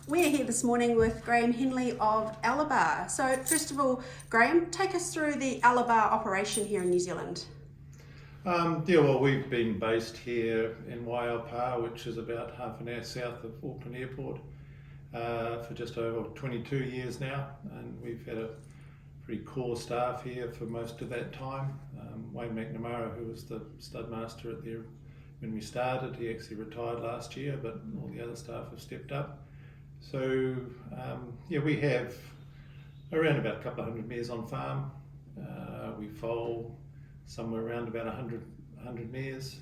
We're here this morning with Graeme Henley of Alabar. So first of all, Graeme, take us through the Alabar operation here in New Zealand. We've been based here in Waiapa, which is about half an hour south of Auckland Airport, for just over 22 years now, and we've had a pretty core staff here for most of that time. Wayne McNamara, who was the stud master when we started, he actually retired last year, but all the other staff have stepped up. So we have around about a couple of hundred mares on farm. We foal somewhere around about 100 mares,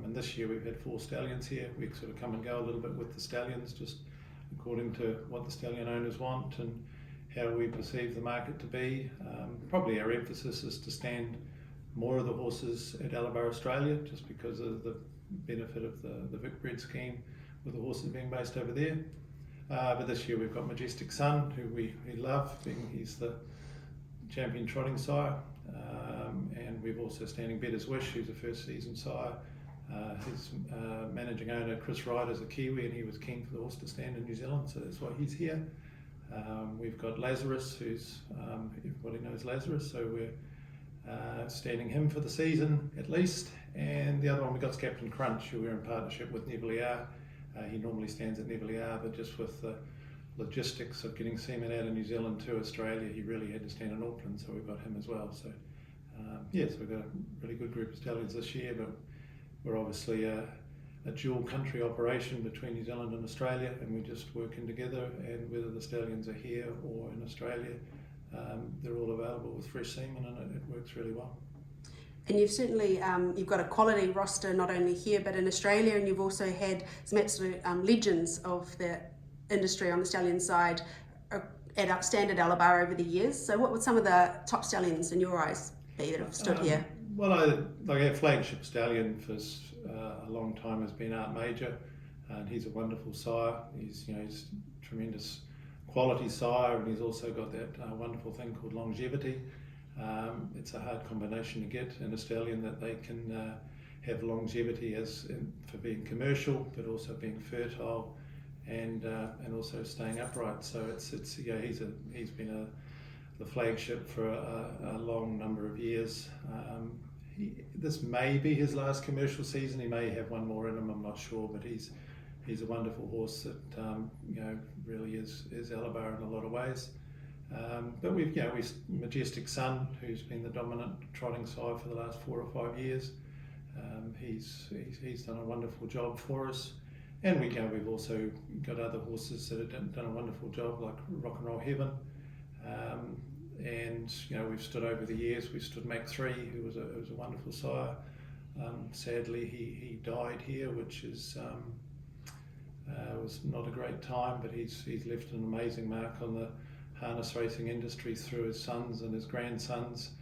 and this year we've had 4 stallions here. We sort of come and go a little bit with the stallions, just according to what the stallion owners want and how we perceive the market to be. Probably our emphasis is to stand more of the horses at Alabar Australia, just because of the benefit of the Vic bred scheme with the horses being based over there. But this year we've got Majestic Sun, who we love, being he's the champion trotting sire, and we've also standing Better's Wish, who's a first season sire. His managing owner Chris Wright is a Kiwi, and he was keen for the horse to stand in New Zealand, so that's why he's here. We've got Lazarus, who's everybody knows Lazarus, so we're standing him for the season at least. And the other one we got is Captain Crunch, who we're in partnership with Neville. He normally stands at Neville, but just with the logistics of getting semen out of New Zealand to Australia, he really had to stand in Auckland, so we've got him as well. So so we've got a really good group of stallions this year, but we're obviously a dual country operation between New Zealand and Australia, and we're just working together, and whether the stallions are here or in Australia, they're all available with fresh semen, and it works really well. And you've certainly, you've got a quality roster not only here but in Australia, and you've also had some absolute legends of the industry on the stallion side at Standard Alabar over the years. So what would some of the top stallions in your eyes be that have stood here? Well, our flagship stallion for a long time has been Art Major, and he's a wonderful sire. He's a tremendous quality sire, and he's also got that wonderful thing called longevity. It's a hard combination to get in a stallion, that they can have longevity for being commercial, but also being fertile and also staying upright. So he's been the flagship for a long number of years. This may be his last commercial season. He may have one more in him, I'm not sure, but he's a wonderful horse that really is Alabar in a lot of ways. But we've Majestic Sun, who's been the dominant trotting sire for the last 4 or 5 years. He's done a wonderful job for us, and we've also got other horses that have done a wonderful job, like Rock and Roll Heaven. And we've stood over the years. We've stood Mac 3, who was a wonderful sire. Sadly, he died here, which was not a great time, but he's left an amazing mark on the harness racing industry through his sons and his grandsons,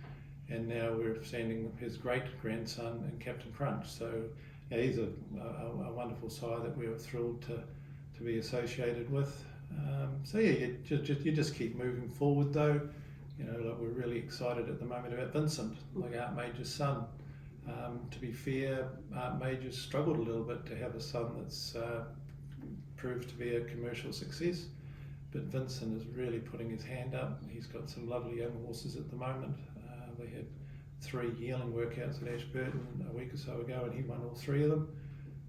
and now we're standing his great grandson and Captain Crunch. So he's a wonderful sire that we were thrilled to be associated with. You just keep moving forward though. Like we're really excited at the moment about Vincent, like Art Major's son. To be fair, Art Major's struggled a little bit to have a son that's proved to be a commercial success. But Vincent is really putting his hand up. He's got some lovely young horses at the moment. They had 3 yearling workouts at Ashburton a week or so ago, and he won all 3 of them.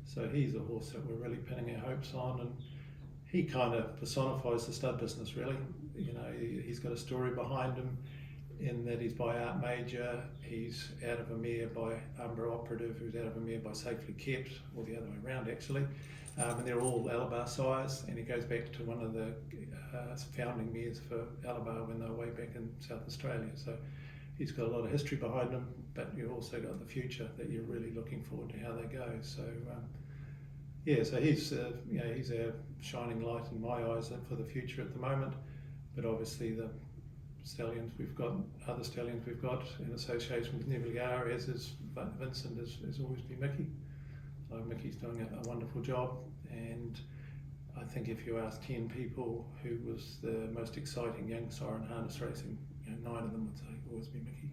So he's a horse that we're really pinning our hopes on, and he kind of personifies the stud business, really. He's got a story behind him, in that he's by Art Major, he's out of a mare by Umbra Operative, who's out of a mare by Safely Kept, or the other way around actually. And they're all Alabar sires, and he goes back to one of the founding mares for Alabar when they were way back in South Australia. So he's got a lot of history behind him, but you've also got the future that you're really looking forward to how they go. So so he's our shining light in my eyes for the future at the moment. But obviously the stallions we've got, other stallions we've got in association with Neville, as is Vincent, has always been Mickey. So Mickey's doing a wonderful job, and I think if you ask 10 people who was the most exciting young sire in harness racing, 9 of them would say always be Mickey.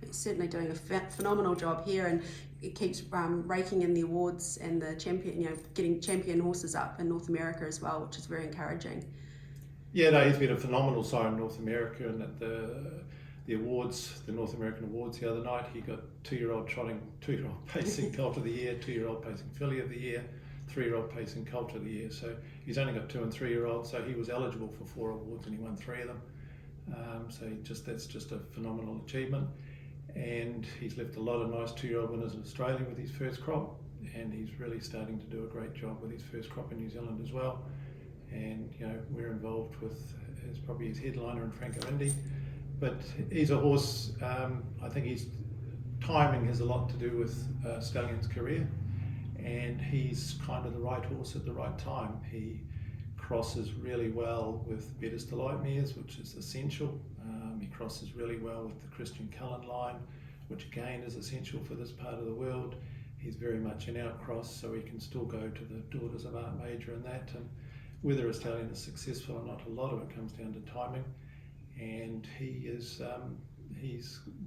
He's certainly doing a phenomenal job here, and it keeps raking in the awards and the champion, getting champion horses up in North America as well, which is very encouraging. Yeah, no, he's been a phenomenal sire in North America, and at the awards, the North American awards the other night, he got 2-year-old pacing colt of the year, 2-year-old pacing filly of the year, 3-year-old pacing colt of the year. So he's only got 2 and 3-year-olds, so he was eligible for 4 awards and he won 3 of them. So that's just a phenomenal achievement. And he's left a lot of nice 2-year-old winners in Australia with his first crop, and he's really starting to do a great job with his first crop in New Zealand as well. And we're involved with probably his headliner in Franco Indy, but he's a horse. I think his timing has a lot to do with Stallion's career, and he's kind of the right horse at the right time. He crosses really well with Betters Delight mares, which is essential. He crosses really well with the Christian Cullen line, which again is essential for this part of the world. He's very much an outcross, so he can still go to the Daughters of Art Major and that. And whether a stallion is successful or not, a lot of it comes down to timing. And he's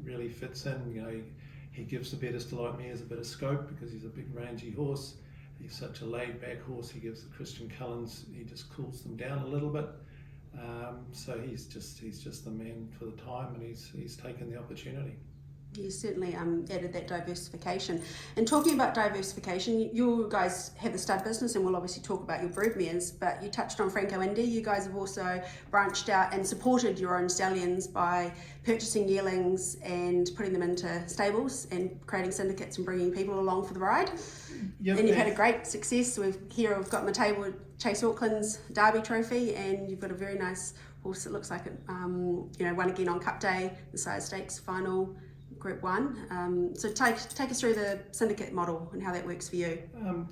really fits in. He gives the Betters Delight mares a bit of scope because he's a big rangy horse. He's such a laid-back horse. He gives the Christian Cullens, he just cools them down a little bit. So he's just the man for the time, and he's taken the opportunity. You certainly added that diversification. And talking about diversification, you guys have the stud business, and we'll obviously talk about your brood mares, but you touched on Franco Indy. You guys have also branched out and supported your own stallions by purchasing yearlings and putting them into stables and creating syndicates and bringing people along for the ride. Yep, and you've had a great success. We've got on the table Chase Auckland's Derby Trophy, and you've got a very nice horse that looks like it won again on Cup Day, the Sire Stakes final, Group 1. So take us through the syndicate model and how that works for you.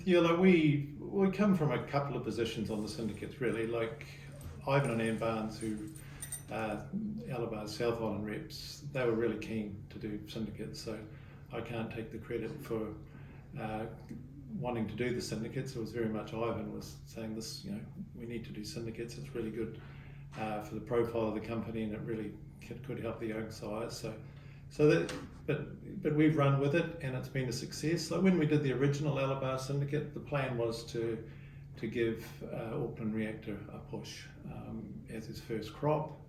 We come from a couple of positions on the syndicates, really. Like Ivan and Ann Barnes, who Alabar's South Island reps, they were really keen to do syndicates, so I can't take the credit for wanting to do the syndicates. It was very much Ivan was saying this, we need to do syndicates. It's really good for the profile of the company, and it really could help the young sires. But we've run with it, and it's been a success. Like when we did the original Alabar syndicate, the plan was to give Auckland Reactor a push as his first crop.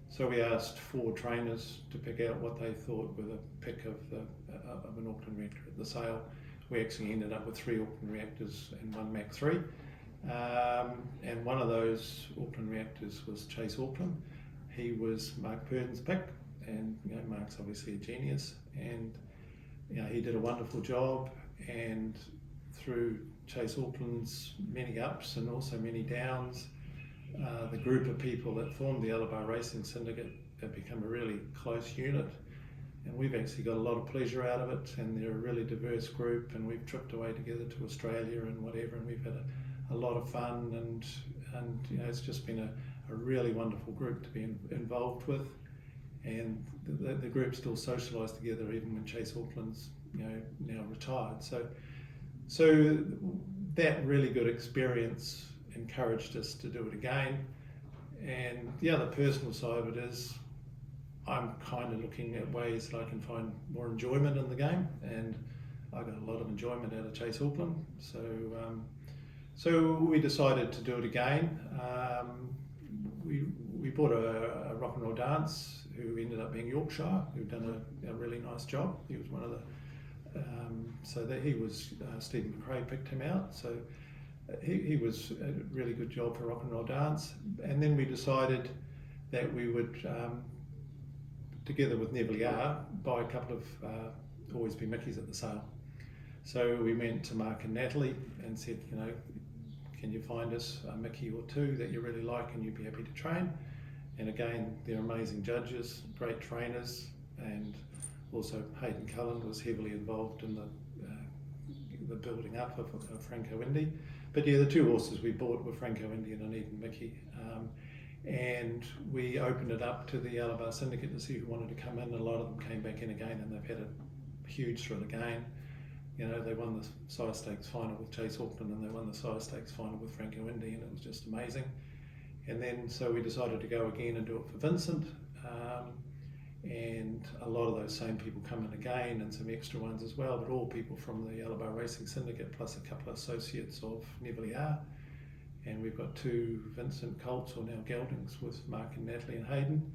So we asked 4 trainers to pick out what they thought were the pick of an Auckland Reactor at the sale. We actually ended up with 3 Auckland Reactors and 1 Mach 3. And one of those Auckland Reactors was Chase Auckland. He was Mark Purden's pick, and Mark's obviously a genius, and he did a wonderful job. And through Chase Auckland's many ups and also many downs, the group of people that formed the Alabar Racing Syndicate have become a really close unit, and we've actually got a lot of pleasure out of it. And they're a really diverse group, and we've tripped away together to Australia and whatever, and we've had a lot of fun, and it's just been a really wonderful group to be involved with. And the group still socialise together even when Chase Auckland's now retired. So that really good experience encouraged us to do it again. And the other personal side of it is I'm kind of looking at ways that I can find more enjoyment in the game, and I got a lot of enjoyment out of Chase Auckland. So we decided to do it again. We bought a rock and roll dance who ended up being Yorkshire, who'd done a really nice job. He was one of the Stephen McRae picked him out. So he was a really good job for rock and roll dance. And then we decided that we would, together with Neville, buy a couple of Always Be Mickeys at the sale. So we went to Mark and Natalie and said, can you find us a Mickey or 2 that you really like and you'd be happy to train? And again, they're amazing judges, great trainers, and also Hayden Cullen was heavily involved in the building up of Franco Indy. But the 2 horses we bought were Franco Indy and an Eden Mickey. And we opened it up to the Alabar Syndicate to see who wanted to come in. A lot of them came back in again, and they've had a huge thrill again. They won the Sire Stakes final with Chase Auckland, and they won the Sire Stakes final with Franco Indy, and it was just amazing. And then so we decided to go again and do it for Vincent. and a lot of those same people come in again, and some extra ones as well, but all people from the Yellow Bar Racing Syndicate, plus a couple of associates of Neville are. And we've got 2 Vincent Colts, or now Geldings, with Mark and Natalie and Hayden,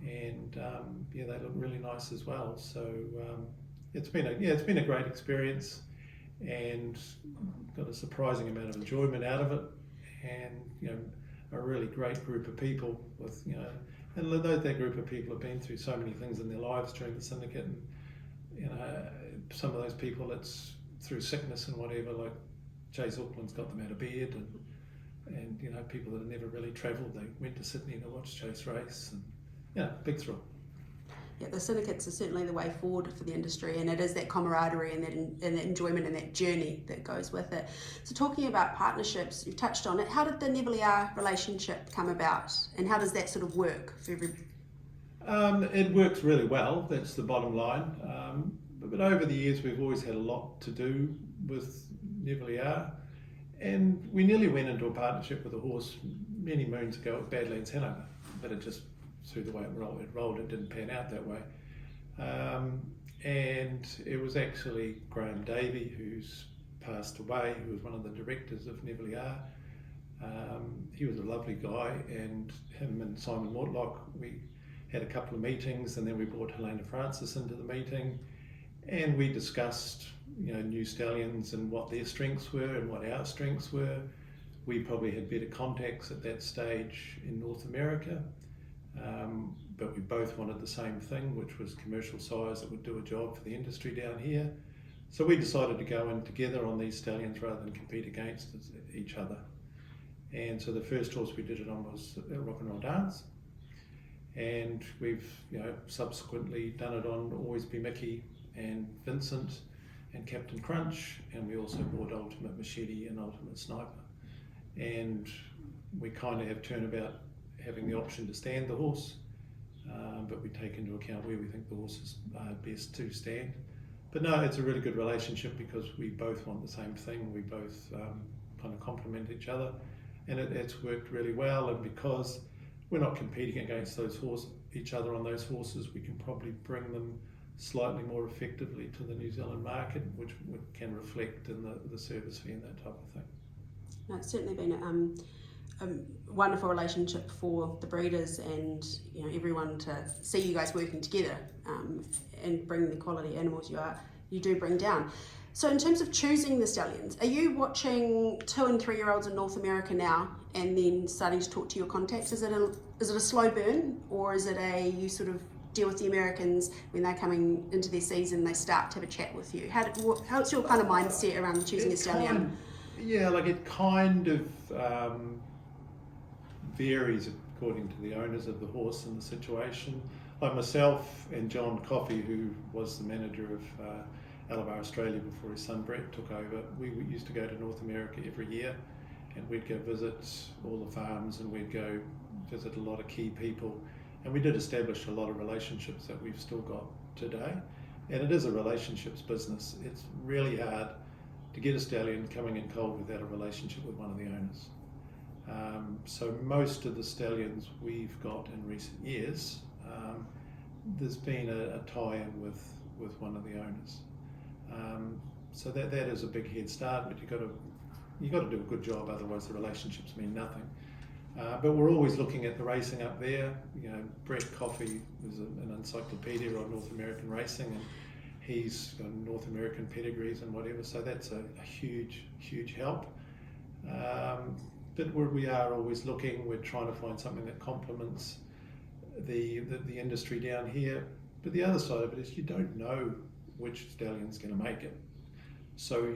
and they look really nice as well. So it's been a great experience, and got a surprising amount of enjoyment out of it, and a really great group of people with and that group of people have been through so many things in their lives during the syndicate, and some of those people, it's through sickness and whatever, like Chase Auckland's got them out of bed, and people that have never really travelled, they went to Sydney to watch Chase race, and big thrill. Yeah, the syndicates are certainly the way forward for the industry, and it is that camaraderie and that enjoyment and that journey that goes with it. So talking about partnerships, you've touched on it. How did the Neville relationship come about, and how does that sort of work for everybody? It works really well, that's the bottom line. But over the years we've always had a lot to do with Neville, and we nearly went into a partnership with a horse many moons ago at Badlands Henley, but it just, through the way it rolled, it didn't pan out that way. And it was actually Graeme Davey, who's passed away, who was one of the directors of Neville. He was a lovely guy, and him and Simon Mortlock, we had a couple of meetings, and then we brought Helena Francis into the meeting, and we discussed new stallions and what their strengths were and what our strengths were. We probably had better contacts at that stage in North America, but we both wanted the same thing, which was commercial sires that would do a job for the industry down here. So we decided to go in together on these stallions rather than compete against each other. And so the first horse we did it on was Rock and Roll Dance, and we've subsequently done it on Always Be Mickey and Vincent and Captain Crunch, and we also bought Ultimate Machete and Ultimate Sniper. And we kind of have turnabout having the option to stand the horse, but we take into account where we think the horses are best to stand. But no, it's a really good relationship because we both want the same thing. We both kind of complement each other, and it's worked really well. And because we're not competing against each other on those horses, we can probably bring them slightly more effectively to the New Zealand market, which can reflect in the service fee and that type of thing. No, it's certainly been a wonderful relationship for the breeders and everyone to see you guys working together and bring the quality animals you do bring down. So in terms of choosing the stallions, are you watching 2 and 3 year olds in North America now and then starting to talk to your contacts? Is it a slow burn, or is it you sort of deal with the Americans when they're coming into their season, they start to have a chat with you? How's your kind of mindset around choosing a stallion? It kind of varies according to the owners of the horse and the situation. Like myself and John Coffey, who was the manager of Yellow Bar Australia before his son Brett took over, we used to go to North America every year, and we'd go visit all the farms, and we'd go visit a lot of key people, and we did establish a lot of relationships that we've still got today. And it is a relationships business. It's really hard to get a stallion coming in cold without a relationship with one of the owners. So most of the stallions we've got in recent years, there's been a tie-in with one of the owners. So that is a big head start, but you've got to do a good job, otherwise the relationships mean nothing. But we're always looking at the racing up there. Brett Coffey is an encyclopedia on North American racing, and he's got North American pedigrees and whatever, so that's a huge help. But we are always looking. We're trying to find something that complements the industry down here. But the other side of it is you don't know which stallion's going to make it. So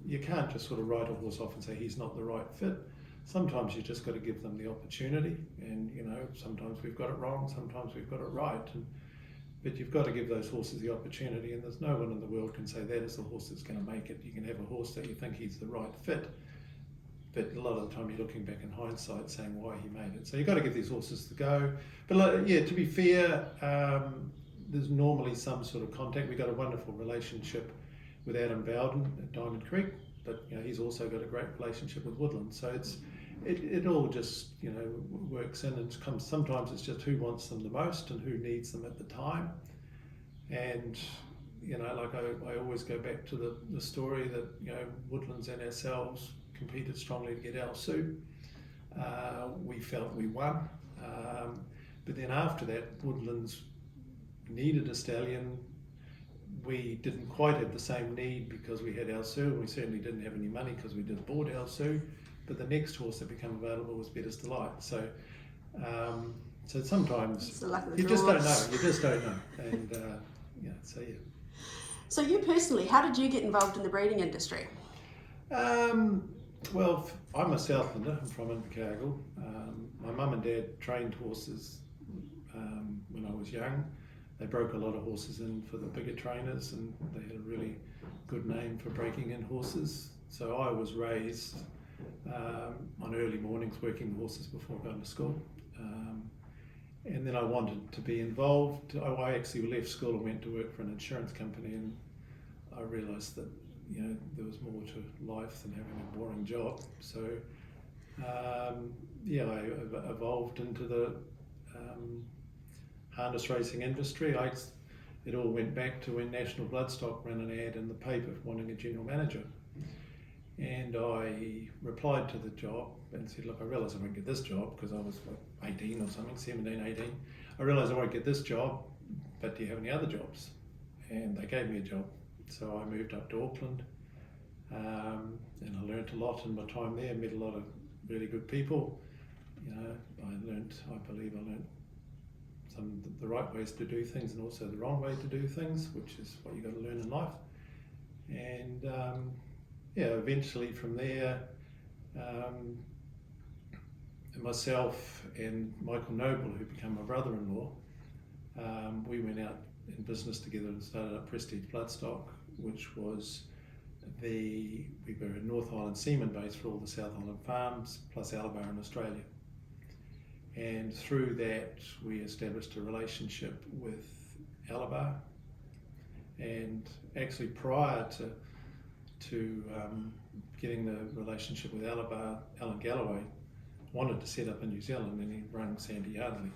you can't just sort of write a horse off and say he's not the right fit. Sometimes you just got to give them the opportunity, and sometimes we've got it wrong, sometimes we've got it right. But you've got to give those horses the opportunity, and there's no one in the world can say that is the horse that's going to make it. You can have a horse that you think he's the right fit, but a lot of the time you're looking back in hindsight saying why he made it. So you've got to give these horses the go. But to be fair, there's normally some sort of contact. We've got a wonderful relationship with Adam Bowden at Diamond Creek, but he's also got a great relationship with Woodland. So it all just, works in and comes. Sometimes it's just who wants them the most and who needs them at the time. And, like I always go back to the story that, Woodlands and ourselves competed strongly to get our suit. We felt we won. But then after that, Woodlands needed a stallion. We didn't quite have the same need because we had our Sue, and we certainly didn't have any money because we just bought our Sue. But the next horse that became available was Better's Delight. So sometimes you just don't know. You just don't know. And So you personally, how did you get involved in the breeding industry? Well, I'm a Southlander. I'm from Invercargill. My mum and dad trained horses when I was young. They broke a lot of horses in for the bigger trainers, and they had a really good name for breaking in horses. So I was raised on early mornings working the horses before going to school. And then I wanted to be involved. I actually left school and went to work for an insurance company, and I realised that there was more to life than having a boring job. So I evolved into the harness racing industry. It all went back to when National Bloodstock ran an ad in the paper wanting a general manager. And I replied to the job and said, look, I realise I won't get this job because I was 18 or something, 17, 18. I realise I won't get this job, but do you have any other jobs? And they gave me a job. So I moved up to Auckland, and I learnt a lot in my time there, met a lot of really good people. I believe I learnt the right ways to do things and also the wrong way to do things, which is what you've got to learn in life. And eventually from there, myself and Michael Noble, who became my brother-in-law, we went out in business together and started up Prestige Bloodstock, which was we were a North Island semen base for all the South Island farms, plus Alabar in Australia. And through that, we established a relationship with Alabar. And actually prior to getting the relationship with Alabar, Alan Galloway wanted to set up in New Zealand, and he rang Sandy Yardley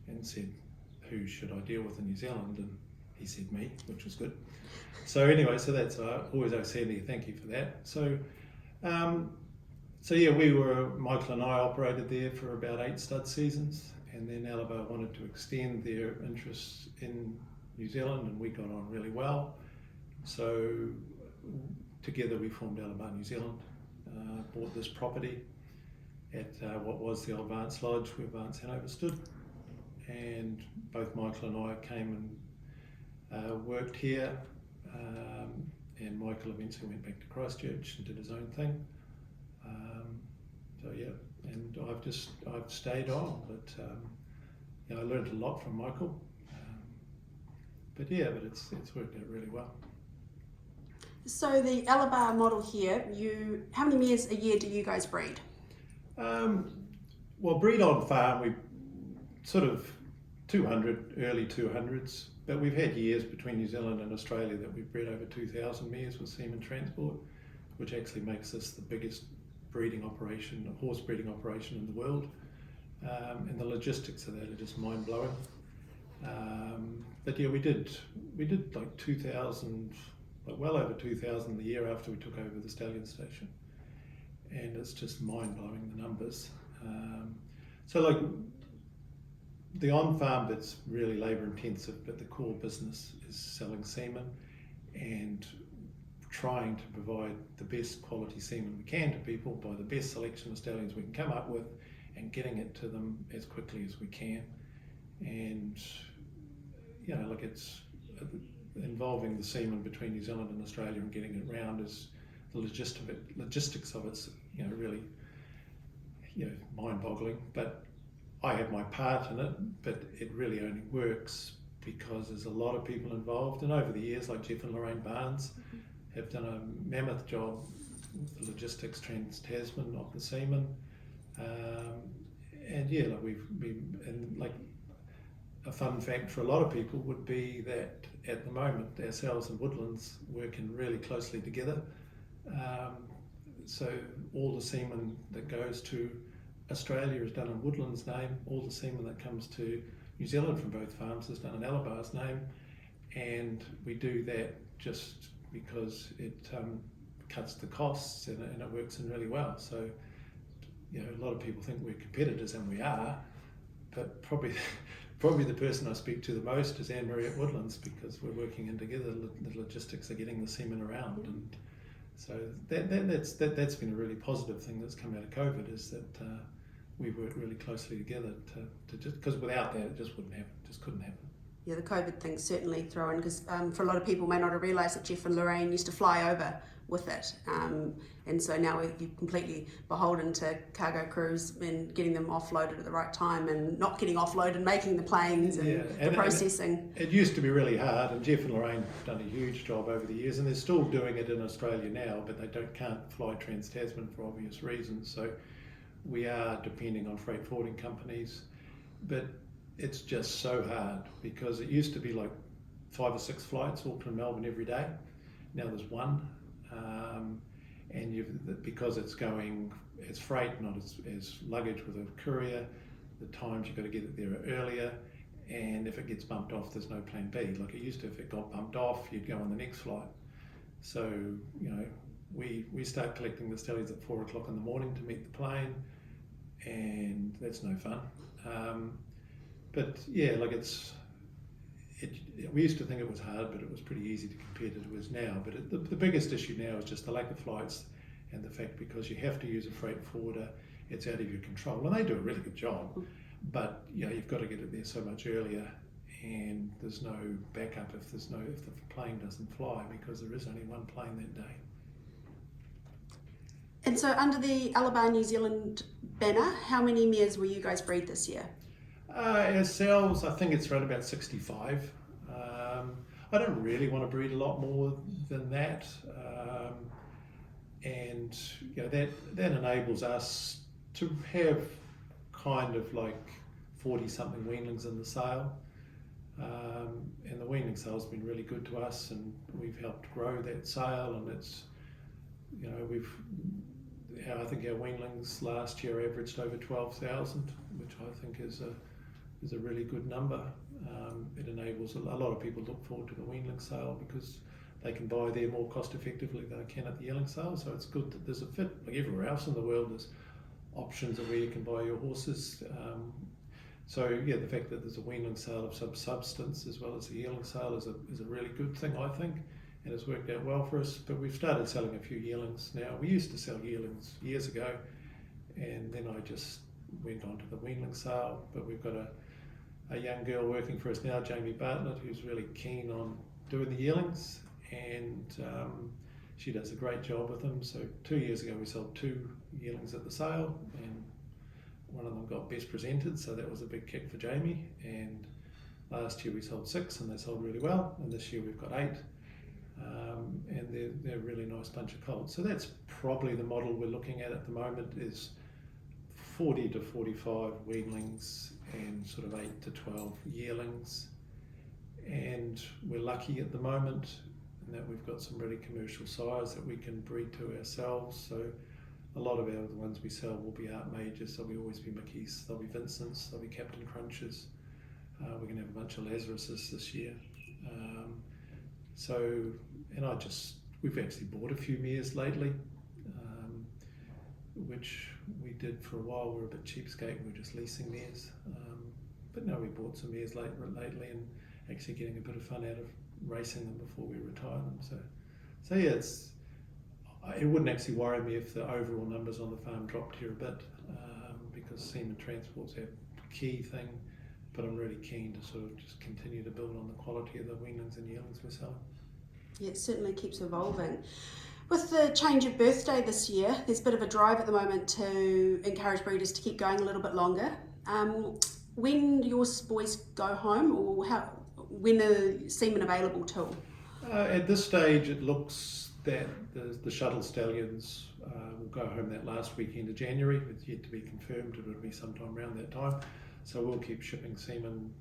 and said, who should I deal with in New Zealand? And he said me, which was good. So anyway, that's I always owe Sandy a thank you for that. So Michael and I operated there for about 8 stud seasons, and then Alabar wanted to extend their interests in New Zealand, and we got on really well. So together we formed Alabar New Zealand, bought this property at what was the old Vance Lodge where Vance Hanover stood, and both Michael and I came and worked here, and Michael eventually went back to Christchurch and did his own thing. And I've stayed on, but I learned a lot from Michael. But it's worked out really well. So the Alabar model here, how many mares a year do you guys breed? Well, breed on farm, we sort of 200, early 200s, but we've had years between New Zealand and Australia that we've bred over 2,000 mares with semen transport, which actually makes us the biggest horse breeding operation in the world. And the logistics of that are just mind-blowing. We did like 2,000, well over 2,000 the year after we took over the stallion station. And it's just mind-blowing, the numbers. The on-farm bit's really labour-intensive, but the core business is selling semen and trying to provide the best quality semen we can to people by the best selection of stallions we can come up with and getting it to them as quickly as we can. And it's involving the semen between New Zealand and Australia and getting it round is the logistics of it's really mind-boggling. But I have my part in it, but it really only works because there's a lot of people involved, and over the years, like Jeff and Lorraine Barnes have done a mammoth job with the logistics, Trans-Tasman of the semen. A fun fact for a lot of people would be that at the moment ourselves and Woodlands working really closely together. so all the semen that goes to Australia is done in Woodland's name. All the semen that comes to New Zealand from both farms is done in Alabar's name, and we do that just because it cuts the costs and it works in really well. So, a lot of people think we're competitors, and we are, but probably the person I speak to the most is Anne-Marie at Woodlands, because we're working in together. The logistics of getting the semen around, and so that's been a really positive thing that's come out of COVID, is that we've worked really closely together to just, because without that it just wouldn't happen, just couldn't happen. Yeah, the COVID thing's certainly thrown, because for a lot of people may not have realised that Jeff and Lorraine used to fly over with it, and so now we're completely beholden to cargo crews and getting them offloaded at the right time, and not getting offloaded, making the planes and the processing. It used to be really hard, and Jeff and Lorraine have done a huge job over the years, and they're still doing it in Australia now, but they can't fly Trans-Tasman for obvious reasons, so we are depending on freight forwarding companies, but it's just so hard, because it used to be like 5 or 6 flights, Auckland, Melbourne every day. Now there's one, and because it's freight, not as luggage with a courier, the times you've got to get it there earlier, and if it gets bumped off, there's no plan B. Like it used to, if it got bumped off, you'd go on the next flight. So, we start collecting the stallions at 4 o'clock in the morning to meet the plane, and that's no fun. But yeah, like we used to think it was hard, but it was pretty easy to compare to it is now. But the biggest issue now is just the lack of flights, and the fact, because you have to use a freight forwarder, it's out of your control. And they do a really good job, but you've got to get it there so much earlier, and there's no backup if the plane doesn't fly, because there is only one plane that day. And so under the Alabar New Zealand banner, how many mares will you guys breed this year? Ourselves, I think it's around about 65. I don't really want to breed a lot more than that, and that enables us to have kind of like 40-something weanlings in the sale, and the weanling sale's been really good to us, and we've helped grow that sale, and it's I think our weanlings last year averaged over 12,000, which I think is a really good number. It enables a lot of people look forward to the weanling sale, because they can buy there more cost effectively than they can at the yearling sale. So it's good that there's a fit. Like everywhere else in the world, there's options of where you can buy your horses. So the fact that there's a weanling sale of some substance as well as a yearling sale is a really good thing, I think, and it's worked out well for us. But we've started selling a few yearlings now. We used to sell yearlings years ago, and then I just went on to the weanling sale. But we've got a young girl working for us now, Jamie Bartlett, who's really keen on doing the yearlings, and she does a great job with them. So 2 years ago we sold 2 yearlings at the sale, and one of them got best presented, so that was a big kick for Jamie. And last year we sold 6, and they sold really well, and this year we've got 8, and they're a really nice bunch of colts. So that's probably the model we're looking at the moment, is 40 to 45 weanlings and sort of 8 to 12 yearlings. And we're lucky at the moment in that we've got some really commercial sires that we can breed to ourselves. So a lot of the ones we sell will be Art Majors. There'll always be Mickeys, there'll be Vincents, there'll be Captain Crunches. We're going to have a bunch of Lazaruses this year. We've actually bought a few mares lately, which we did for a while. We were a bit cheapskate, we were just leasing mares. But no, we bought some mares lately, and actually getting a bit of fun out of racing them before we retire them. So yeah, it wouldn't actually worry me if the overall numbers on the farm dropped here a bit, because semen transport's our key thing, but I'm really keen to sort of just continue to build on the quality of the weanlings and yearlings we're selling. Yeah, it certainly keeps evolving. With the change of birthday this year, there's a bit of a drive at the moment to encourage breeders to keep going a little bit longer. When do your boys go home, or when are semen available till? At this stage, it looks that the shuttle stallions will go home that last weekend of January. It's yet to be confirmed. It will be sometime around that time. So we'll keep shipping semen.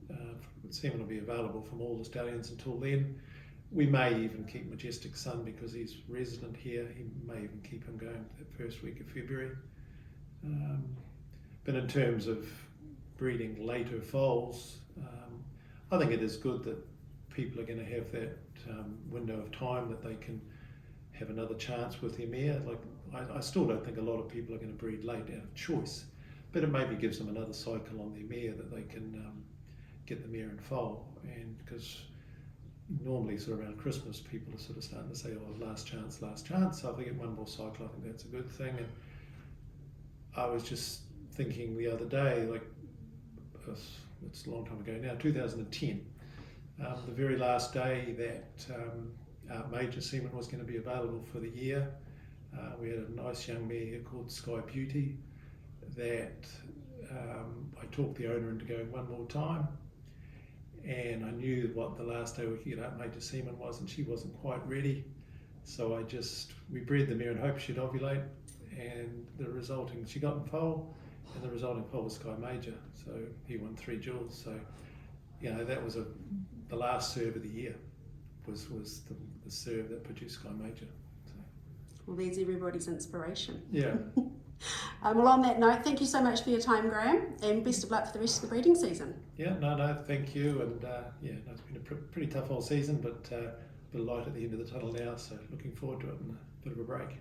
Semen will be available from all the stallions until then. we may even keep Majestic Sun because he's resident here. He may even keep him going that first week of February. But in terms of breeding later foals, I think it is good that people are going to have that window of time that they can have another chance with their mare. Like I still don't think a lot of people are going to breed late out of choice, but it maybe gives them another cycle on their mare that they can get the mare in foal. And because normally sort of around Christmas people are sort of starting to say, oh, last chance, last chance. So if they get one more cycle, I think that's a good thing. And I was just thinking the other day, like it's a long time ago now, 2010, the very last day that our major semen was going to be available for the year, we had a nice young mare here called Sky Beauty that I talked the owner into going one more time, and I knew what the last day we could get out major semen was, and she wasn't quite ready, so we bred the mare in hope she'd ovulate, and she got in foal, and the resulting foal was Sky Major, so he won 3 jewels. So that was the last serve of the year was the serve that produced Sky Major. So. Well, there's everybody's inspiration. Yeah. Well, on that note, thank you so much for your time, Graeme, and best of luck for the rest of the breeding season. Yeah, no, thank you. And it's been a pretty tough whole season, but a bit of light at the end of the tunnel now, so looking forward to it and a bit of a break.